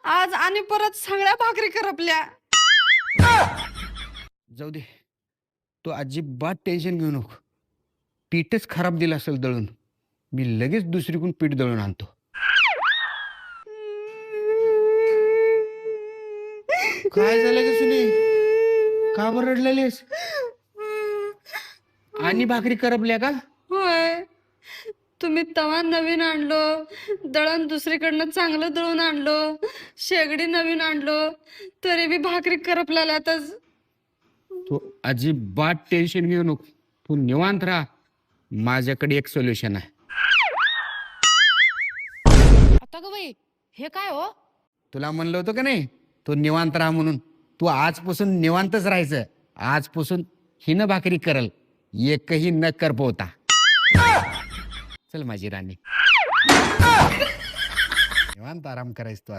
आज आणि परत सगळ्या भाकरी करपल्या. जाऊ दे, तू अजिबात टेन्शन घेऊ नको. पीठच खराब दिलं असेल दळून, मी लगेच दुसरीकडून पीठ दळून आणतो. काय झालं ग सुनी? का बरं रडलेलीस? आणि भाकरी करपल्या का? होय, तुम्ही तवा नवीन आणलो, दळण दुसरीकडनं चांगलं दळून आणलो, शेगडी नवीन आणलो, तरी बी भाकरी करपल्यातच. तू अजिबात टेन्शन घेऊ नको, तू निवांत राहा. माझ्याकडे एक सोल्युशन आहे. आता ग बाई, हे काय हो? तुला म्हणलं होतं का नाही तू निवांत राहा म्हणून. तू आजपासून निवांतच राहायचं. आजपासून हिनं भाकरी करल, एकही न करपवता. चल माझी राणी, निवांत आराम करायचं तू.